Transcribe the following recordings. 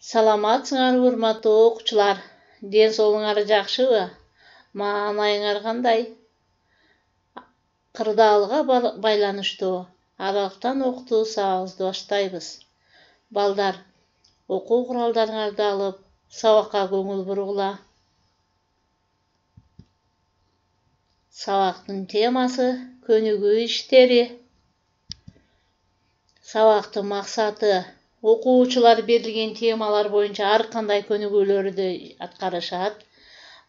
Саламатсыңар урматтуу окуучулар. Ден соолуңар жакшыбы? Маанайыңар кандай? Кырдаалга байланыштуу аралыктан окутуу сабагыбызды баштайбыз. Балдар, окуу куралдарыңарды алып, сабакка көңүл бургула. Сабактын темасы көнүгүү иштери. Сабактын максаты окуучулар берилген темалар боюнча ар кандай көнүгүүлөрдү аткарышат.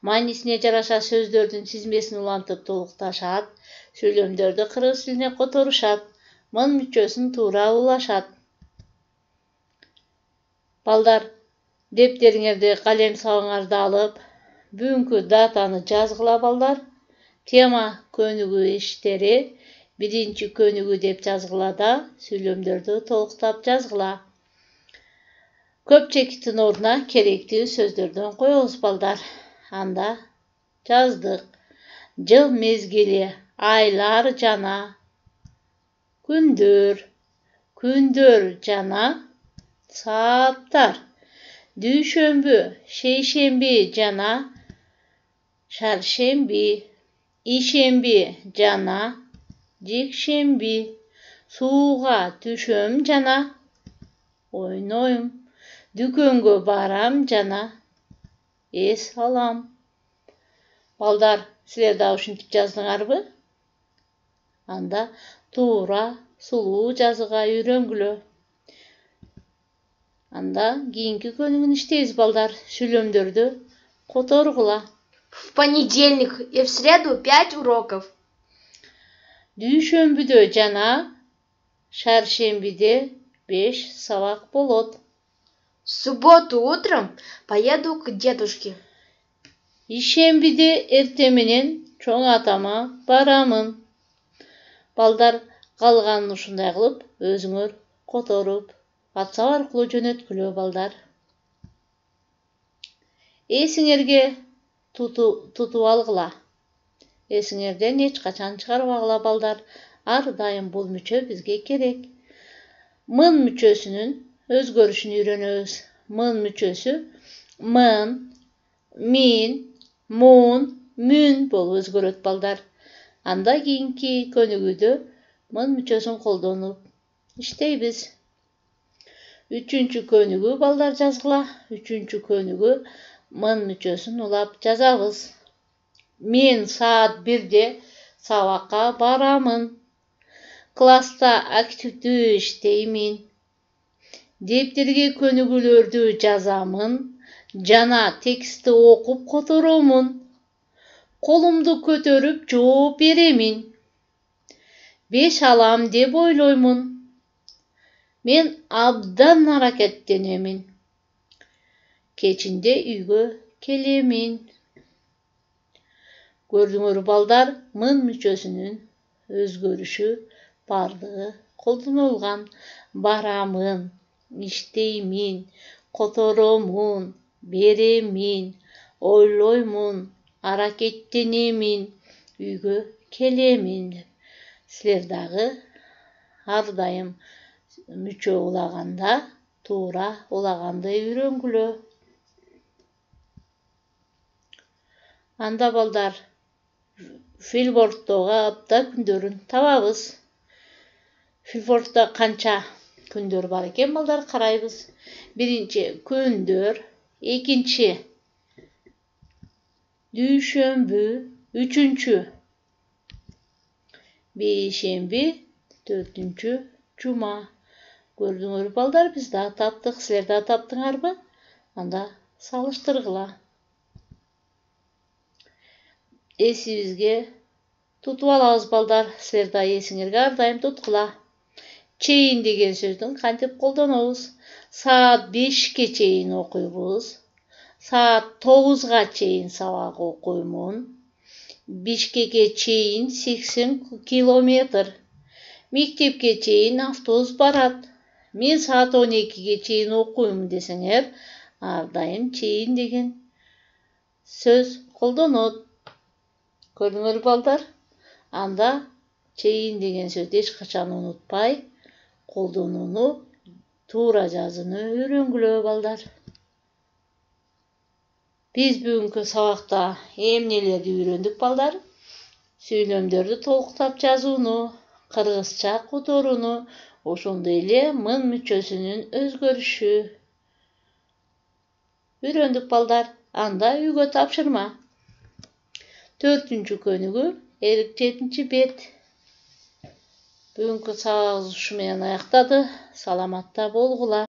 Маанисине жараша сөздөрдүн тизмесин улантып толукташат. Сүйлөмдөрдү кыргыз тилине которушат. Мын мүчөсүн туура улашат. Балдар, дептериңерди, калем сабыңарды алып, бүгүнкү датаны жазгыла балдар. Тема көнүгүү иштери. Биринчи көнүгүү деп жазгыла да, сүйлөмдөрдү толуктап жазгыла. Көп чекиттин ордуна керектүү сөздөрдөн коебуз балдар. Анда жаздык. Жыл мезгили, айлар жана күндөр. Күндөр жана сааттар. Дүйшөмбү, шейшемби жана шаршемби. Ишемби жана жекшемби. Сууга түшөм жана ойнойм. Дүкөнгө барам жана эс алам. Балдар, силер да ушинтип жаздыңарбы? Анда туура, сулуу жазууга үйрөнгүлө. Анда кийинки көнүгүүнү иштейбиз балдар. Сүйлөмдөрдү которгула. В понедельник и в среду 5 уроков. Дүйшөмбүдө жана шаршембиде 5 сабак болот. В субботу утром поеду к дедушке. Ишембиде эртең менен чоң атама барамын. Балдар, калганын ушундай кылып өзүңөр которуп, WhatsApp аркылуу жөнөткүлө балдар. Эсиңерге тутуп алгыла. Эсиңерден эч качан чыгарбагыла балдар. Ар дайым бул мүчө бизге керек. Мын мүчөсүнүн өзгөрүшүн үйрөнөбүз. Мын мүчөсү мын, мин, мун, мүн болуп өзгөрөт балдар. Анда кийинки көнүгүүдө мын мүчөсүн колдонуп иштейбиз. Үчүнчү көнүгүү балдар жазгыла. Үчүнчү көнүгүү мын мүчөсүн улап жазабыз. Мен саат 1-де сабакка барамын. Класста активдүү иштеймин. Дептерге көнүгүүлөрдү жазамын жана текстти окуп которомун. Колумду көтөрүп жооп беремин. 5 алам деп ойлоймун. Мен абдан аракеттенемин. Кечинде үйгө келемин. Көрдүңөр балдар, мын мүчөсүнүн өзгөрүшү бардыгы колдонулган. Барамын, иштеймин, которомун, беремин, ойлоймун, аракеттенемин, үйгө келемин. Силер дагы ар дайым мүчө улаганда туура улаганды үйрөнгүлө. Анда балдар, Филбордтогу апта күндөрүн табабыз. Филбордто канча күндөр бар экен балдар, карайбыз. Биринчи күндөр, экинчи дүйшөмбү, үчүнчү бейшемби, төртүнчү жума. Көрдүңөр балдар, биз да таптык, силер да таптыңарбы? Анда салыштыргыла. Эсибизге тутуп алабыз балдар. Силер да эсиңерге ар дайым туткула. Чейин деген сөздүн кантип колдонобуз? Саат 5-ке чейин окуйбуз. Саат 9-га чейин сабак окуймун. Бишкекке чейин 80 километр. Мектепке чейин автобус барат. Мен саат 12-ге чейин окуймун десеңер, ар дайым чейин деген сөз колдонот. Көрдүңөр балдар? Анда чейин деген сөздү эч качан унутпай, колдонууну, туура жазууну үйрөнгүлө балдар. Биз бүгүнкү сабакта эмнелерди үйрөндүк балдар? Сүйлөмдөрдү толуктап жазууну, кыргызча которууну, ошондой эле мын мүчөсүнүн өзгөрүшү үйрөндүк балдар. Анда үйгө тапшырма. 4-чү көнүгүү 57-чи бет. Бүгүнкү сабагыбыз ушу менен аяктады. Саламатта болгула.